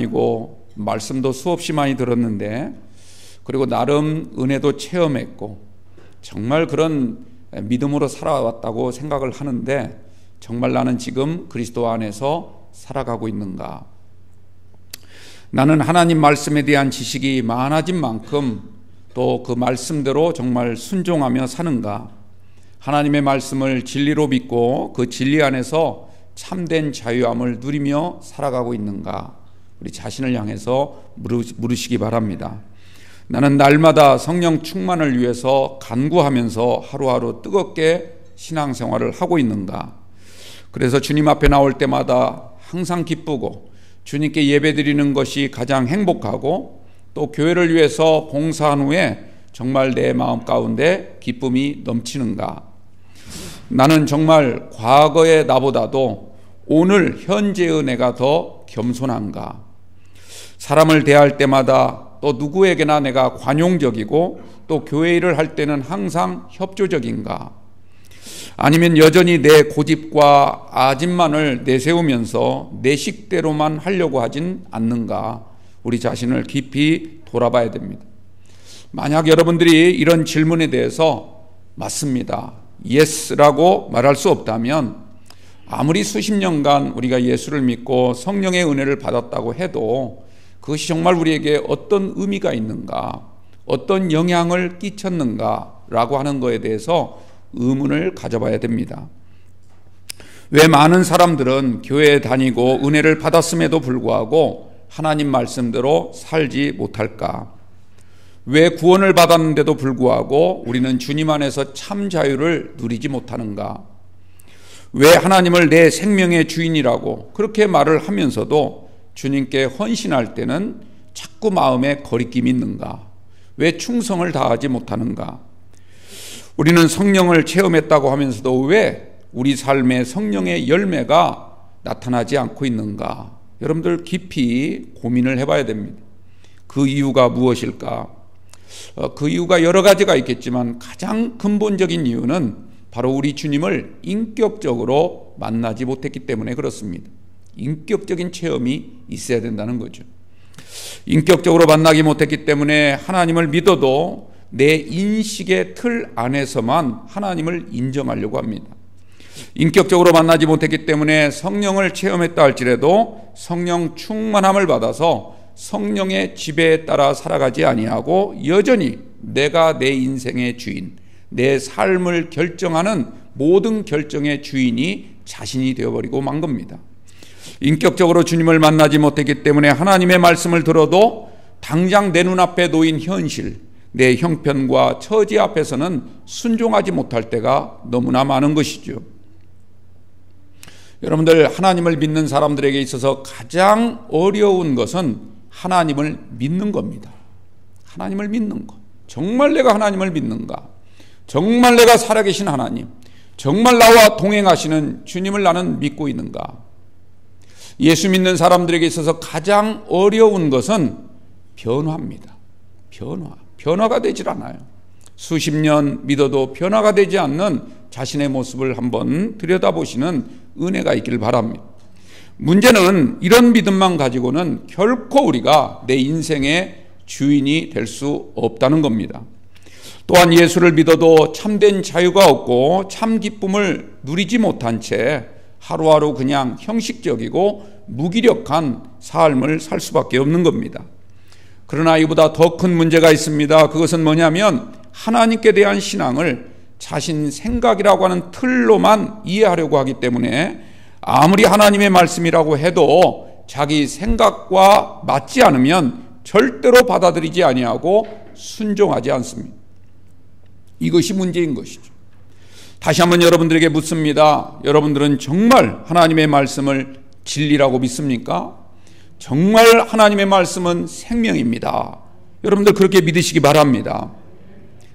다니고 말씀도 수없이 많이 들었는데, 그리고 나름 은혜도 체험했고 정말 그런 믿음으로 살아왔다고 생각을 하는데, 정말 나는 지금 그리스도 안에서 살아가고 있는가? 나는 하나님 말씀에 대한 지식이 많아진 만큼 또 그 말씀대로 정말 순종하며 사는가? 하나님의 말씀을 진리로 믿고 그 진리 안에서 참된 자유함을 누리며 살아가고 있는가? 우리 자신을 향해서 물으시기 바랍니다. 나는 날마다 성령 충만을 위해서 간구하면서 하루하루 뜨겁게 신앙생활을 하고 있는가? 그래서 주님 앞에 나올 때마다 항상 기쁘고 주님께 예배드리는 것이 가장 행복하고, 또 교회를 위해서 봉사한 후에 정말 내 마음 가운데 기쁨이 넘치는가? 나는 정말 과거의 나보다도 오늘 현재의 내가 더 겸손한가? 사람을 대할 때마다 또 누구에게나 내가 관용적이고 또 교회 일을 할 때는 항상 협조적인가? 아니면 여전히 내 고집과 아집만을 내세우면서 내 식대로만 하려고 하진 않는가? 우리 자신을 깊이 돌아봐야 됩니다. 만약 여러분들이 이런 질문에 대해서 맞습니다, 예스라고 말할 수 없다면, 아무리 수십 년간 우리가 예수를 믿고 성령의 은혜를 받았다고 해도 그것이 정말 우리에게 어떤 의미가 있는가, 어떤 영향을 끼쳤는가 라고 하는 것에 대해서 의문을 가져봐야 됩니다. 왜 많은 사람들은 교회에 다니고 은혜를 받았음에도 불구하고 하나님 말씀대로 살지 못할까? 왜 구원을 받았는데도 불구하고 우리는 주님 안에서 참 자유를 누리지 못하는가? 왜 하나님을 내 생명의 주인이라고 그렇게 말을 하면서도 주님께 헌신할 때는 자꾸 마음에 거리낌이 있는가? 왜 충성을 다하지 못하는가? 우리는 성령을 체험했다고 하면서도 왜 우리 삶에 성령의 열매가 나타나지 않고 있는가? 여러분들 깊이 고민을 해봐야 됩니다. 그 이유가 무엇일까? 그 이유가 여러 가지가 있겠지만 가장 근본적인 이유는 바로 우리 주님을 인격적으로 만나지 못했기 때문에 그렇습니다. 인격적인 체험이 있어야 된다는 거죠. 인격적으로 만나지 못했기 때문에 하나님을 믿어도 내 인식의 틀 안에서만 하나님을 인정하려고 합니다. 인격적으로 만나지 못했기 때문에 성령을 체험했다 할지라도 성령 충만함을 받아서 성령의 지배에 따라 살아가지 아니하고 여전히 내가 내 인생의 주인, 내 삶을 결정하는 모든 결정의 주인이 자신이 되어버리고 만 겁니다. 인격적으로 주님을 만나지 못했기 때문에 하나님의 말씀을 들어도 당장 내 눈앞에 놓인 현실, 내 형편과 처지 앞에서는 순종하지 못할 때가 너무나 많은 것이죠. 여러분들, 하나님을 믿는 사람들에게 있어서 가장 어려운 것은 하나님을 믿는 겁니다. 하나님을 믿는 것. 정말 내가 하나님을 믿는가? 정말 내가 살아계신 하나님, 정말 나와 동행하시는 주님을 나는 믿고 있는가? 예수 믿는 사람들에게 있어서 가장 어려운 것은 변화입니다. 변화가 되질 않아요. 수십 년 믿어도 변화가 되지 않는 자신의 모습을 한번 들여다보시는 은혜가 있길 바랍니다. 문제는 이런 믿음만 가지고는 결코 우리가 내 인생의 주인이 될 수 없다는 겁니다. 또한 예수를 믿어도 참된 자유가 없고 참 기쁨을 누리지 못한 채 하루하루 그냥 형식적이고 무기력한 삶을 살 수밖에 없는 겁니다. 그러나 이보다 더 큰 문제가 있습니다. 그것은 뭐냐면 하나님께 대한 신앙을 자신 생각이라고 하는 틀로만 이해하려고 하기 때문에 아무리 하나님의 말씀이라고 해도 자기 생각과 맞지 않으면 절대로 받아들이지 아니하고 순종하지 않습니다. 이것이 문제인 것이죠. 다시 한번 여러분들에게 묻습니다. 여러분들은 정말 하나님의 말씀을 진리라고 믿습니까? 정말 하나님의 말씀은 생명입니다. 여러분들 그렇게 믿으시기 바랍니다.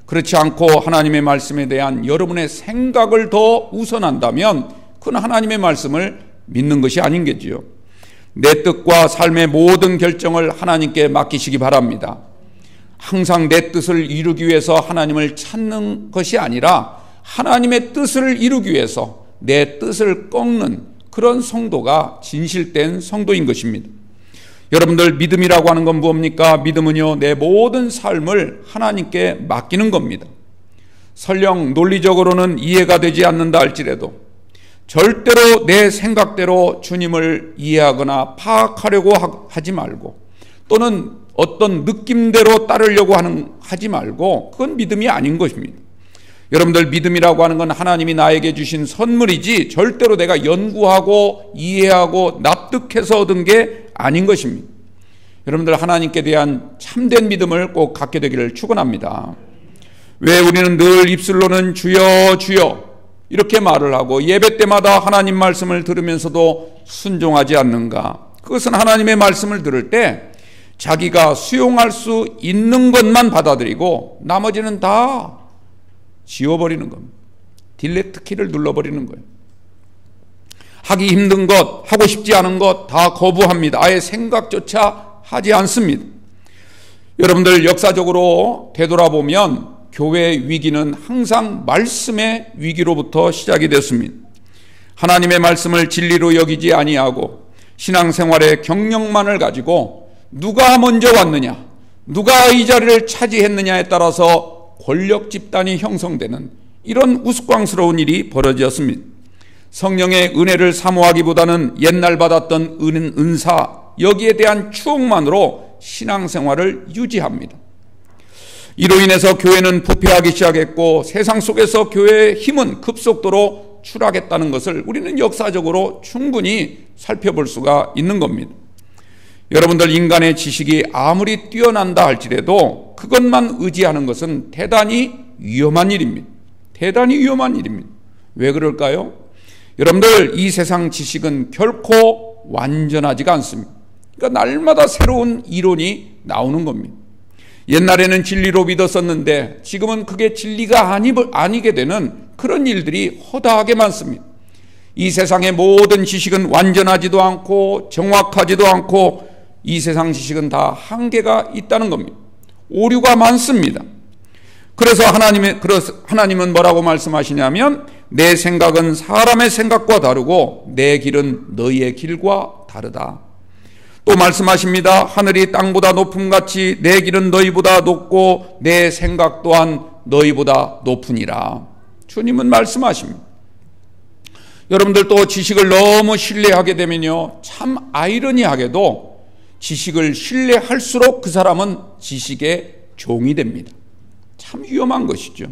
그렇지 않고 하나님의 말씀에 대한 여러분의 생각을 더 우선한다면 그건 하나님의 말씀을 믿는 것이 아닌 거지요. 내 뜻과 삶의 모든 결정을 하나님께 맡기시기 바랍니다. 항상 내 뜻을 이루기 위해서 하나님을 찾는 것이 아니라 하나님의 뜻을 이루기 위해서 내 뜻을 꺾는 그런 성도가 진실된 성도인 것입니다. 여러분들, 믿음이라고 하는 건 무엇입니까? 믿음은요, 내 모든 삶을 하나님께 맡기는 겁니다. 설령 논리적으로는 이해가 되지 않는다 할지라도 절대로 내 생각대로 주님을 이해하거나 파악하려고 하지 말고, 또는 어떤 느낌대로 따르려고 하지 말고, 그건 믿음이 아닌 것입니다. 여러분들, 믿음이라고 하는 건 하나님이 나에게 주신 선물이지 절대로 내가 연구하고 이해하고 납득해서 얻은 게 아닌 것입니다. 여러분들, 하나님께 대한 참된 믿음을 꼭 갖게 되기를 축원합니다. 왜 우리는 늘 입술로는 주여 주여 이렇게 말을 하고 예배 때마다 하나님 말씀을 들으면서도 순종하지 않는가? 그것은 하나님의 말씀을 들을 때 자기가 수용할 수 있는 것만 받아들이고 나머지는 다 지워버리는 겁니다. 딜레트 키를 눌러버리는 거예요. 하기 힘든 것, 하고 싶지 않은 것 다 거부합니다. 아예 생각조차 하지 않습니다. 여러분들, 역사적으로 되돌아보면 교회의 위기는 항상 말씀의 위기로부터 시작이 됐습니다. 하나님의 말씀을 진리로 여기지 아니하고 신앙생활의 경력만을 가지고 누가 먼저 왔느냐, 누가 이 자리를 차지했느냐에 따라서 권력 집단이 형성되는 이런 우스꽝스러운 일이 벌어졌습니다. 성령의 은혜를 사모하기보다는 옛날 받았던 은사, 여기에 대한 추억만으로 신앙생활을 유지합니다. 이로 인해서 교회는 부패하기 시작했고 세상 속에서 교회의 힘은 급속도로 추락했다는 것을 우리는 역사적으로 충분히 살펴볼 수가 있는 겁니다. 여러분들, 인간의 지식이 아무리 뛰어난다 할지라도 그것만 의지하는 것은 대단히 위험한 일입니다. 대단히 위험한 일입니다. 왜 그럴까요? 여러분들, 이 세상 지식은 결코 완전하지가 않습니다. 그러니까 날마다 새로운 이론이 나오는 겁니다. 옛날에는 진리로 믿었었는데 지금은 그게 진리가 아니게 되는 그런 일들이 허다하게 많습니다. 이 세상의 모든 지식은 완전하지도 않고 정확하지도 않고 이 세상 지식은 다 한계가 있다는 겁니다. 오류가 많습니다. 그래서 하나님은 뭐라고 말씀하시냐면 내 생각은 사람의 생각과 다르고 내 길은 너희의 길과 다르다. 또 말씀하십니다. 하늘이 땅보다 높음같이 내 길은 너희보다 높고 내 생각 또한 너희보다 높으니라. 주님은 말씀하십니다. 여러분들, 또 지식을 너무 신뢰하게 되면요, 참 아이러니하게도 지식을 신뢰할수록 그 사람은 지식의 종이 됩니다. 참 위험한 것이죠.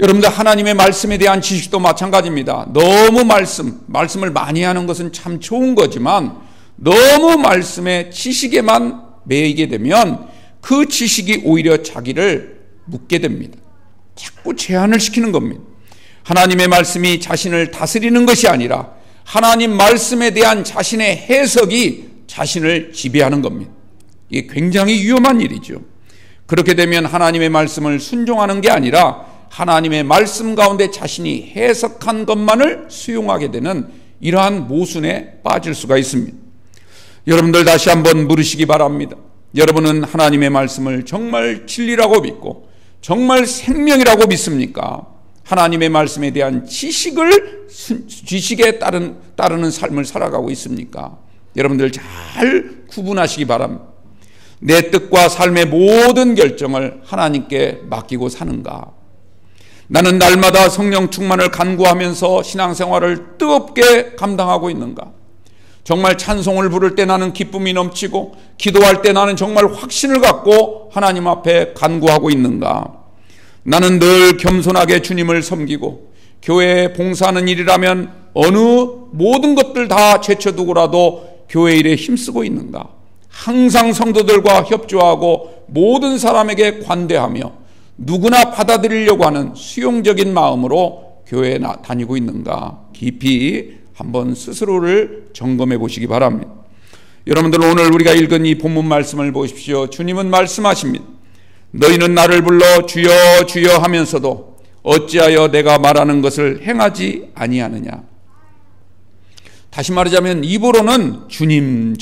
여러분들, 하나님의 말씀에 대한 지식도 마찬가지입니다. 너무 말씀을 많이 하는 것은 참 좋은 거지만 너무 말씀의 지식에만 매이게 되면 그 지식이 오히려 자기를 묶게 됩니다. 자꾸 제한을 시키는 겁니다. 하나님의 말씀이 자신을 다스리는 것이 아니라 하나님 말씀에 대한 자신의 해석이 자신을 지배하는 겁니다. 이게 굉장히 위험한 일이죠. 그렇게 되면 하나님의 말씀을 순종하는 게 아니라 하나님의 말씀 가운데 자신이 해석한 것만을 수용하게 되는 이러한 모순에 빠질 수가 있습니다. 여러분들, 다시 한번 물으시기 바랍니다. 여러분은 하나님의 말씀을 정말 진리라고 믿고 정말 생명이라고 믿습니까? 하나님의 말씀에 대한 지식에 따르는 삶을 살아가고 있습니까? 여러분들 잘 구분하시기 바랍니다. 내 뜻과 삶의 모든 결정을 하나님께 맡기고 사는가? 나는 날마다 성령 충만을 간구하면서 신앙생활을 뜨겁게 감당하고 있는가? 정말 찬송을 부를 때 나는 기쁨이 넘치고 기도할 때 나는 정말 확신을 갖고 하나님 앞에 간구하고 있는가? 나는 늘 겸손하게 주님을 섬기고 교회에 봉사하는 일이라면 어느 모든 것들 다 제쳐두고라도 교회 일에 힘쓰고 있는가? 항상 성도들과 협조하고 모든 사람에게 관대하며 누구나 받아들이려고 하는 수용적인 마음으로 교회에 다니고 있는가? 깊이 한번 스스로를 점검해 보시기 바랍니다. 여러분들, 오늘 우리가 읽은 이 본문 말씀을 보십시오. 주님은 말씀하십니다. 너희는 나를 불러 주여 주여 하면서도 어찌하여 내가 말하는 것을 행하지 아니하느냐. 다시 말하자면 입으로는 주님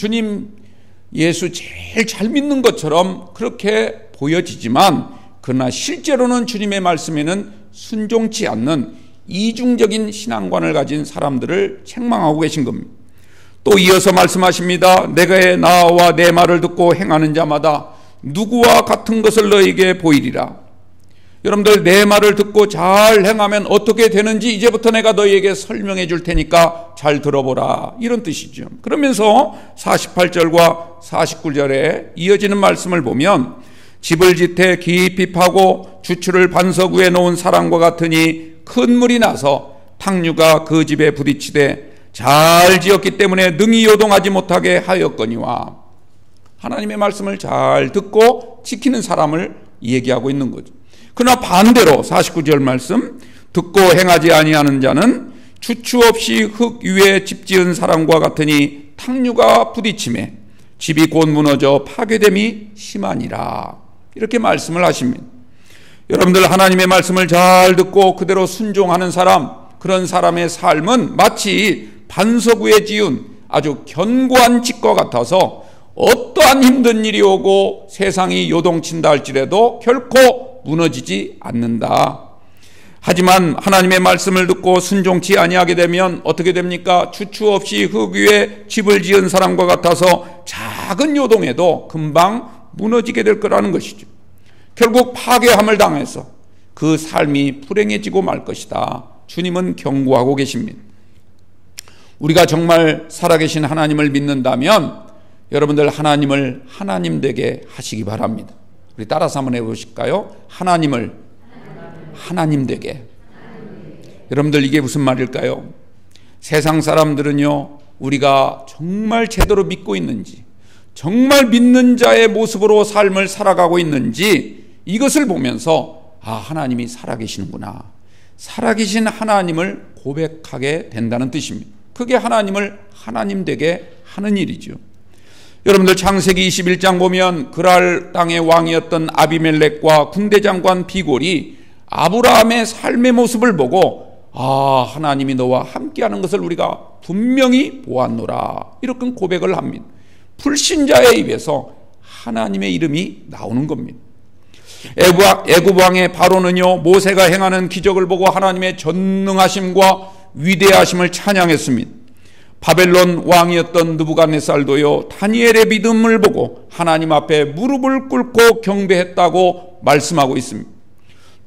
예수 제일 잘 믿는 것처럼 그렇게 보여지지만 그러나 실제로는 주님의 말씀에는 순종치 않는 이중적인 신앙관을 가진 사람들을 책망하고 계신 겁니다. 또 이어서 말씀하십니다. 내가 나와 내 말을 듣고 행하는 자마다 누구와 같은 것을 너에게 보이리라. 여러분들, 내 말을 듣고 잘 행하면 어떻게 되는지 이제부터 내가 너희에게 설명해 줄 테니까 잘 들어보라, 이런 뜻이죠. 그러면서 48절과 49절에 이어지는 말씀을 보면 집을 짓되 깊이 파고 주추를 반석 위에 놓은 사람과 같으니 큰 물이 나서 탕류가 그 집에 부딪히되 잘 지었기 때문에 능히 요동하지 못하게 하였거니와. 하나님의 말씀을 잘 듣고 지키는 사람을 얘기하고 있는 거죠. 그러나 반대로 49절 말씀, 듣고 행하지 아니하는 자는 주추 없이 흙 위에 집 지은 사람과 같으니 탕류가 부딪힘에 집이 곧 무너져 파괴됨이 심하니라, 이렇게 말씀을 하십니다. 여러분들, 하나님의 말씀을 잘 듣고 그대로 순종하는 사람, 그런 사람의 삶은 마치 반석 위에 지은 아주 견고한 집과 같아서 어떠한 힘든 일이 오고 세상이 요동친다 할지라도 결코 무너지지 않는다. 하지만 하나님의 말씀을 듣고 순종치 아니하게 되면 어떻게 됩니까? 주추 없이 흙 위에 집을 지은 사람과 같아서 작은 요동에도 금방 무너지게 될 거라는 것이죠. 결국 파괴함을 당해서 그 삶이 불행해지고 말 것이다. 주님은 경고하고 계십니다. 우리가 정말 살아계신 하나님을 믿는다면 여러분들, 하나님을 하나님 되게 하시기 바랍니다. 우리 따라서 한번 해보실까요? 하나님을 하나님 되게. 여러분들, 이게 무슨 말일까요? 세상 사람들은요, 우리가 정말 제대로 믿고 있는지, 정말 믿는 자의 모습으로 삶을 살아가고 있는지 이것을 보면서 하나님이 살아계시는구나, 살아계신 하나님을 고백하게 된다는 뜻입니다. 그게 하나님을 하나님 되게 하는 일이죠. 여러분들, 창세기 21장 보면 그랄 땅의 왕이었던 아비멜렉과 군대장관 비골이 아브라함의 삶의 모습을 보고 하나님이 너와 함께하는 것을 우리가 분명히 보았노라, 이렇게 고백을 합니다. 불신자의 입에서 하나님의 이름이 나오는 겁니다. 애굽 왕의 바로는요, 모세가 행하는 기적을 보고 하나님의 전능하심과 위대하심을 찬양했습니다. 바벨론 왕이었던 느부갓네살도요, 다니엘의 믿음을 보고 하나님 앞에 무릎을 꿇고 경배했다고 말씀하고 있습니다.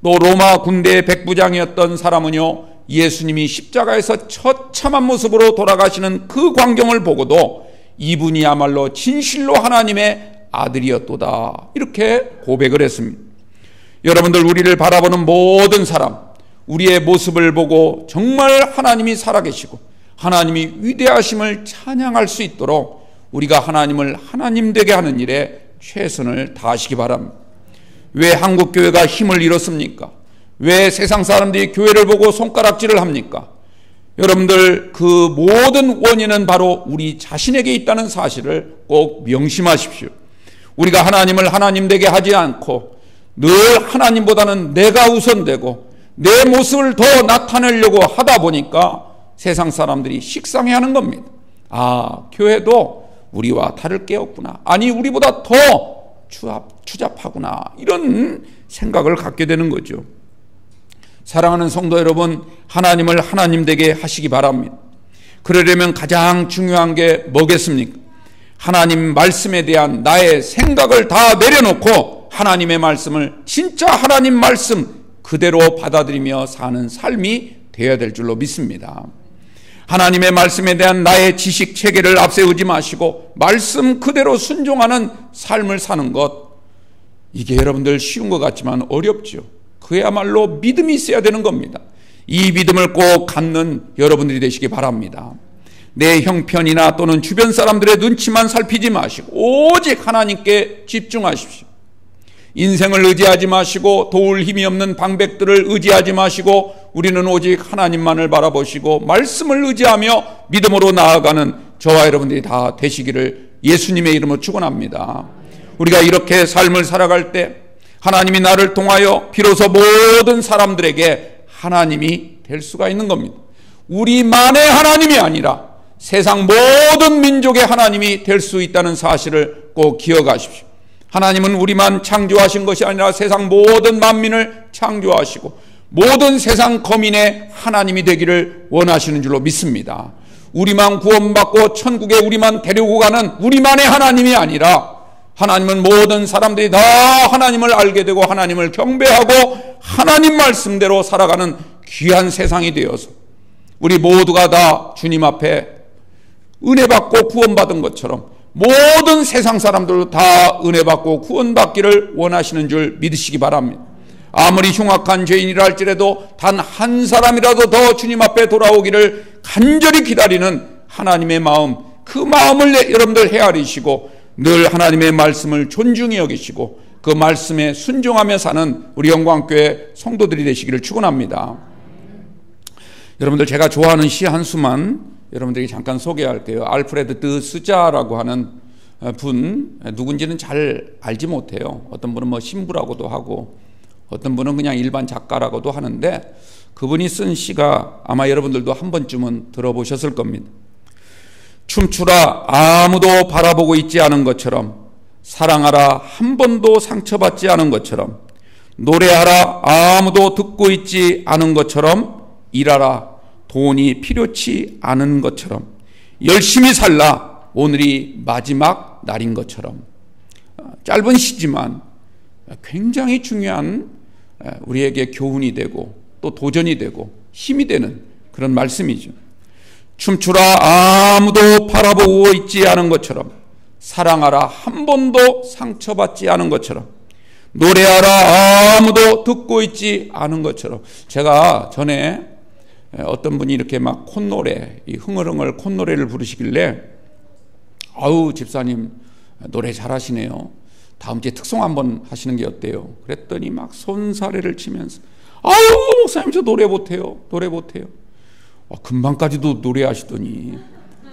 또 로마 군대의 백부장이었던 사람은요, 예수님이 십자가에서 처참한 모습으로 돌아가시는 그 광경을 보고도 이분이야말로 진실로 하나님의 아들이었도다, 이렇게 고백을 했습니다. 여러분들, 우리를 바라보는 모든 사람, 우리의 모습을 보고 정말 하나님이 살아계시고 하나님이 위대하심을 찬양할 수 있도록 우리가 하나님을 하나님 되게 하는 일에 최선을 다하시기 바랍니다. 왜 한국교회가 힘을 잃었습니까? 왜 세상 사람들이 교회를 보고 손가락질을 합니까? 여러분들, 그 모든 원인은 바로 우리 자신에게 있다는 사실을 꼭 명심하십시오. 우리가 하나님을 하나님 되게 하지 않고 늘 하나님보다는 내가 우선되고 내 모습을 더 나타내려고 하다 보니까 세상 사람들이 식상해하는 겁니다. 교회도 우리와 다를 게 없구나, 아니 우리보다 더 추잡하구나, 이런 생각을 갖게 되는 거죠. 사랑하는 성도 여러분, 하나님을 하나님 되게 하시기 바랍니다. 그러려면 가장 중요한 게 뭐겠습니까? 하나님 말씀에 대한 나의 생각을 다 내려놓고 하나님의 말씀을 진짜 하나님 말씀 그대로 받아들이며 사는 삶이 되어야 될 줄로 믿습니다. 하나님의 말씀에 대한 나의 지식 체계를 앞세우지 마시고 말씀 그대로 순종하는 삶을 사는 것, 이게 여러분들 쉬운 것 같지만 어렵죠. 그야말로 믿음이 있어야 되는 겁니다. 이 믿음을 꼭 갖는 여러분들이 되시기 바랍니다. 내 형편이나 또는 주변 사람들의 눈치만 살피지 마시고 오직 하나님께 집중하십시오. 인생을 의지하지 마시고 도울 힘이 없는 방백들을 의지하지 마시고 우리는 오직 하나님만을 바라보시고 말씀을 의지하며 믿음으로 나아가는 저와 여러분들이 다 되시기를 예수님의 이름으로 축원합니다. 우리가 이렇게 삶을 살아갈 때 하나님이 나를 통하여 비로소 모든 사람들에게 하나님이 될 수가 있는 겁니다. 우리만의 하나님이 아니라 세상 모든 민족의 하나님이 될 수 있다는 사실을 꼭 기억하십시오. 하나님은 우리만 창조하신 것이 아니라 세상 모든 만민을 창조하시고 모든 세상 거민의 하나님이 되기를 원하시는 줄로 믿습니다. 우리만 구원받고 천국에 우리만 데리고 가는 우리만의 하나님이 아니라 하나님은 모든 사람들이 다 하나님을 알게 되고 하나님을 경배하고 하나님 말씀대로 살아가는 귀한 세상이 되어서 우리 모두가 다 주님 앞에 은혜 받고 구원받은 것처럼 모든 세상 사람들도 다 은혜 받고 구원받기를 원하시는 줄 믿으시기 바랍니다. 아무리 흉악한 죄인이라 할지라도 단 한 사람이라도 더 주님 앞에 돌아오기를 간절히 기다리는 하나님의 마음, 그 마음을 여러분들 헤아리시고 늘 하나님의 말씀을 존중히 여기시고 그 말씀에 순종하며 사는 우리 영광교회 성도들이 되시기를 축원합니다. 여러분들, 제가 좋아하는 시 한 수만 여러분들에게 잠깐 소개할게요. 알프레드 드 스자라고 하는 분, 누군지는 잘 알지 못해요. 어떤 분은 뭐 신부라고도 하고 어떤 분은 그냥 일반 작가라고도 하는데, 그분이 쓴 시가 아마 여러분들도 한 번쯤은 들어보셨을 겁니다. 춤추라 아무도 바라보고 있지 않은 것처럼, 사랑하라 한 번도 상처받지 않은 것처럼, 노래하라 아무도 듣고 있지 않은 것처럼, 일하라 돈이 필요치 않은 것처럼, 열심히 살라 오늘이 마지막 날인 것처럼. 짧은 시지만 굉장히 중요한 우리에게 교훈이 되고 또 도전이 되고 힘이 되는 그런 말씀이죠. 춤추라 아무도 바라보고 있지 않은 것처럼, 사랑하라 한 번도 상처받지 않은 것처럼, 노래하라 아무도 듣고 있지 않은 것처럼. 제가 전에 어떤 분이 이렇게 막 콧노래, 이 흥얼흥얼 콧노래를 부르시길래, 아우 집사님 노래 잘하시네요, 다음 주에 특송 한번 하시는 게 어때요? 그랬더니 막 손사래를 치면서, 아유 목사님 저 노래 못해요, 노래 못해요. 금방까지도 노래하시더니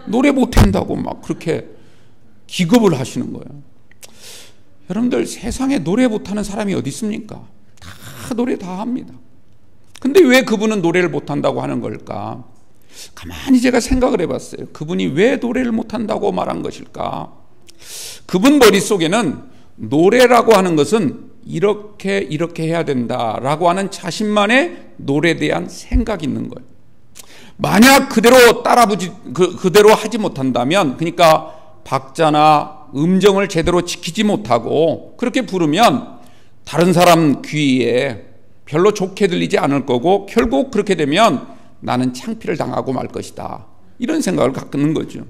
노래 못한다고 막 그렇게 기겁을 하시는 거예요. 여러분들, 세상에 노래 못하는 사람이 어디 있습니까? 다 노래 다 합니다. 근데 왜 그분은 노래를 못한다고 하는 걸까? 가만히 제가 생각을 해봤어요. 그분이 왜 노래를 못한다고 말한 것일까? 그분 머릿속에는 노래라고 하는 것은 이렇게 해야 된다라고 하는 자신만의 노래에 대한 생각이 있는 거예요. 만약 그대로 그대로 하지 못한다면, 그러니까 박자나 음정을 제대로 지키지 못하고 그렇게 부르면 다른 사람 귀에 별로 좋게 들리지 않을 거고, 결국 그렇게 되면 나는 창피를 당하고 말 것이다, 이런 생각을 갖는 거죠.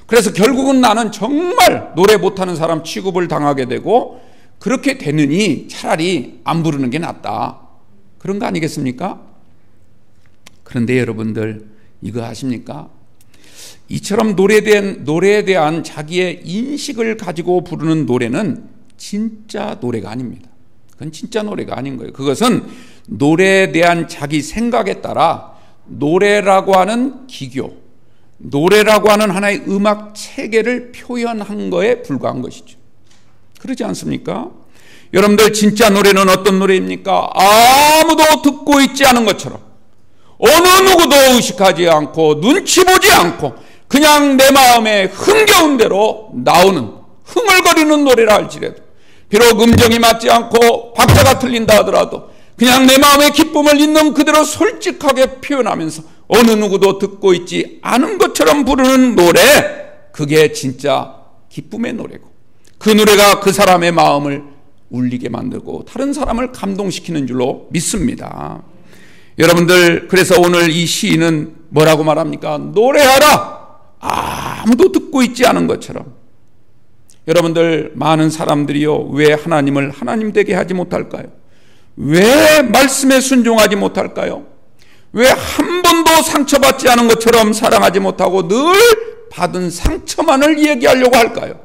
그래서 결국은 나는 정말 노래 못하는 사람 취급을 당하게 되고, 그렇게 되느니 차라리 안 부르는 게 낫다, 그런 거 아니겠습니까? 그런데 여러분들, 이거 아십니까? 이처럼 노래에 대한 자기의 인식을 가지고 부르는 노래는 진짜 노래가 아닙니다. 그건 진짜 노래가 아닌 거예요. 그것은 노래에 대한 자기 생각에 따라 노래라고 하는 기교, 노래라고 하는 하나의 음악 체계를 표현한 거에 불과한 것이죠. 그러지 않습니까? 여러분들, 진짜 노래는 어떤 노래입니까? 아무도 듣고 있지 않은 것처럼, 어느 누구도 의식하지 않고 눈치 보지 않고 그냥 내 마음에 흥겨운 대로 나오는 흥얼거리는 노래라 할지라도, 비록 음정이 맞지 않고 박자가 틀린다 하더라도 그냥 내 마음의 기쁨을 있는 그대로 솔직하게 표현하면서 어느 누구도 듣고 있지 않은 것처럼 부르는 노래, 그게 진짜 기쁨의 노래고, 그 노래가 그 사람의 마음을 울리게 만들고 다른 사람을 감동시키는 줄로 믿습니다. 여러분들, 그래서 오늘 이 시인은 뭐라고 말합니까? 노래하라 아무도 듣고 있지 않은 것처럼. 여러분들, 많은 사람들이요, 왜 하나님을 하나님 되게 하지 못할까요? 왜 말씀에 순종하지 못할까요? 왜 한 번도 상처받지 않은 것처럼 사랑하지 못하고 늘 받은 상처만을 얘기하려고 할까요?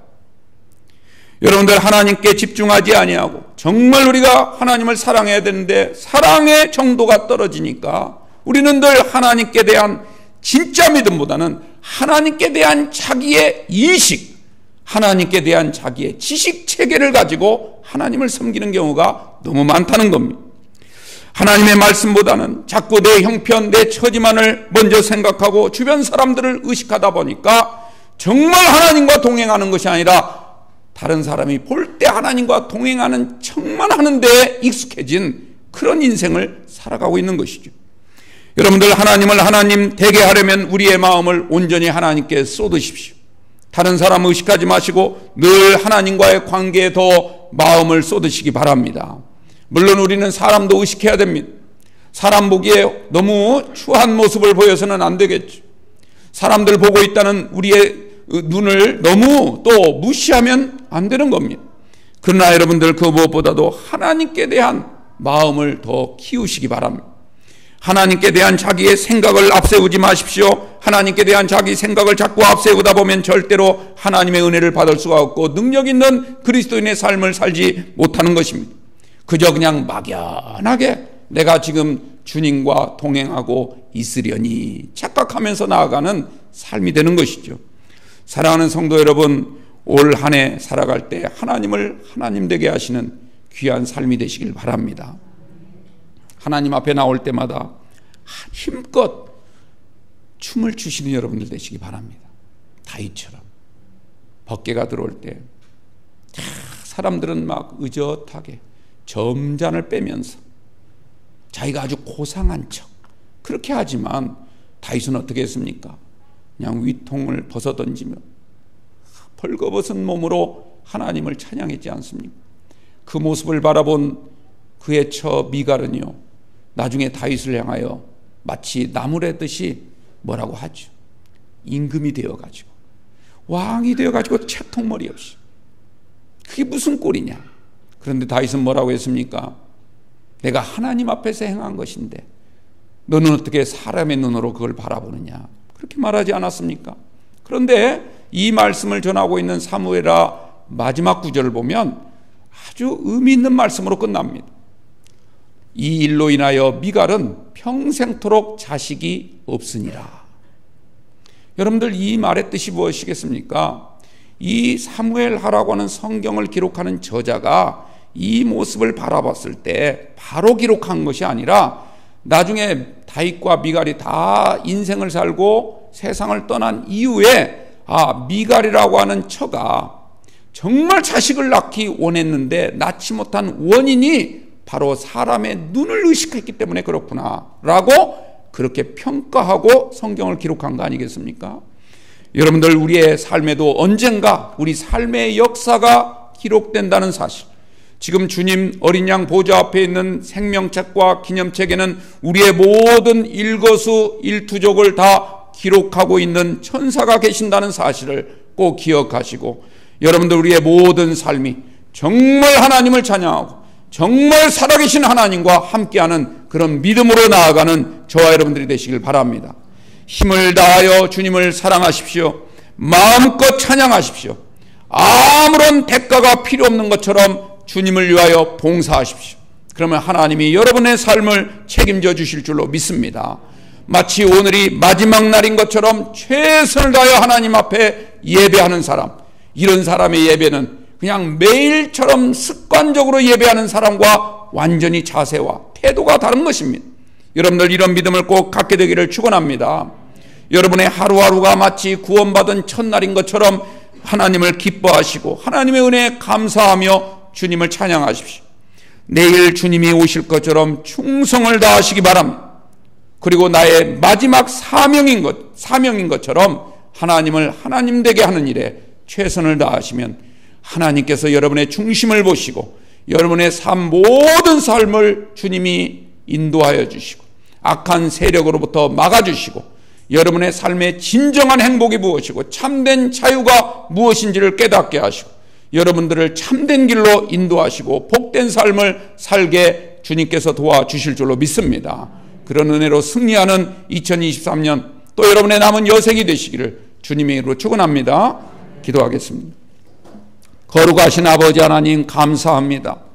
여러분들, 하나님께 집중하지 아니하고 정말 우리가 하나님을 사랑해야 되는데 사랑의 정도가 떨어지니까 우리는 늘 하나님께 대한 진짜 믿음보다는 하나님께 대한 자기의 인식, 하나님께 대한 자기의 지식 체계를 가지고 하나님을 섬기는 경우가 너무 많다는 겁니다. 하나님의 말씀보다는 자꾸 내 형편, 내 처지만을 먼저 생각하고 주변 사람들을 의식하다 보니까 정말 하나님과 동행하는 것이 아니라 다른 사람이 볼 때 하나님과 동행하는 척만 하는 데에 익숙해진 그런 인생을 살아가고 있는 것이죠. 여러분들 하나님을 하나님 되게 하려면 우리의 마음을 온전히 하나님께 쏟으십시오. 다른 사람 의식하지 마시고 늘 하나님과의 관계에 더 마음을 쏟으시기 바랍니다. 물론 우리는 사람도 의식해야 됩니다. 사람 보기에 너무 추한 모습을 보여서는 안 되겠죠. 사람들 보고 있다는 우리의 눈을 너무 또 무시하면 안 되는 겁니다. 그러나 여러분들 그 무엇보다도 하나님께 대한 마음을 더 키우시기 바랍니다. 하나님께 대한 자기의 생각을 앞세우지 마십시오. 하나님께 대한 자기 생각을 자꾸 앞세우다 보면 절대로 하나님의 은혜를 받을 수가 없고 능력 있는 그리스도인의 삶을 살지 못하는 것입니다. 그저 그냥 막연하게 내가 지금 주님과 동행하고 있으려니 착각하면서 나아가는 삶이 되는 것이죠. 사랑하는 성도 여러분, 올 한 해 살아갈 때 하나님을 하나님 되게 하시는 귀한 삶이 되시길 바랍니다. 하나님 앞에 나올 때마다 힘껏 춤을 추시는 여러분들 되시기 바랍니다. 다윗처럼 번개가 들어올 때 사람들은 막 의젓하게 점잔을 빼면서 자기가 아주 고상한 척 그렇게 하지만 다윗은 어떻게 했습니까? 그냥 위통을 벗어던지며 벌거벗은 몸으로 하나님을 찬양했지 않습니까? 그 모습을 바라본 그의 처 미갈은요, 나중에 다윗을 향하여 마치 나무래듯이 뭐라고 하죠? 임금이 되어가지고 왕이 되어가지고 채통머리 없이 그게 무슨 꼴이냐? 그런데 다윗은 뭐라고 했습니까? 내가 하나님 앞에서 행한 것인데 너는 어떻게 사람의 눈으로 그걸 바라보느냐? 그렇게 말하지 않았습니까? 그런데 이 말씀을 전하고 있는 사무엘하 마지막 구절을 보면 아주 의미 있는 말씀으로 끝납니다. 이 일로 인하여 미갈은 평생토록 자식이 없으니라. 여러분들 이 말의 뜻이 무엇이겠습니까? 이 사무엘하라고 하는 성경을 기록하는 저자가 이 모습을 바라봤을 때 바로 기록한 것이 아니라 나중에 다윗과 미갈이 다 인생을 살고 세상을 떠난 이후에 미갈이라고 하는 처가 정말 자식을 낳기 원했는데 낳지 못한 원인이 바로 사람의 눈을 의식했기 때문에 그렇구나 라고 그렇게 평가하고 성경을 기록한 거 아니겠습니까? 여러분들 우리의 삶에도 언젠가 우리 삶의 역사가 기록된다는 사실, 지금 주님 어린 양 보좌 앞에 있는 생명책과 기념책에는 우리의 모든 일거수 일투족을 다 기록하고 있는 천사가 계신다는 사실을 꼭 기억하시고, 여러분들 우리의 모든 삶이 정말 하나님을 찬양하고 정말 살아계신 하나님과 함께하는 그런 믿음으로 나아가는 저와 여러분들이 되시길 바랍니다. 힘을 다하여 주님을 사랑하십시오. 마음껏 찬양하십시오. 아무런 대가가 필요 없는 것처럼 주님을 위하여 봉사하십시오. 그러면 하나님이 여러분의 삶을 책임져 주실 줄로 믿습니다. 마치 오늘이 마지막 날인 것처럼 최선을 다하여 하나님 앞에 예배하는 사람, 이런 사람의 예배는 그냥 매일처럼 습관적으로 예배하는 사람과 완전히 자세와 태도가 다른 것입니다. 여러분들 이런 믿음을 꼭 갖게 되기를 축원합니다. 여러분의 하루하루가 마치 구원받은 첫날인 것처럼 하나님을 기뻐하시고 하나님의 은혜에 감사하며 주님을 찬양하십시오. 내일 주님이 오실 것처럼 충성을 다하시기 바랍니다. 그리고 나의 마지막 사명인 것처럼 하나님을 하나님 되게 하는 일에 최선을 다하시면 하나님께서 여러분의 중심을 보시고 여러분의 모든 삶을 주님이 인도하여 주시고 악한 세력으로부터 막아주시고 여러분의 삶의 진정한 행복이 무엇이고 참된 자유가 무엇인지를 깨닫게 하시고 여러분들을 참된 길로 인도하시고 복된 삶을 살게 주님께서 도와주실 줄로 믿습니다. 그런 은혜로 승리하는 2023년 또 여러분의 남은 여생이 되시기를 주님의 이름으로 축원합니다. 기도하겠습니다. 거룩하신 아버지 하나님 감사합니다.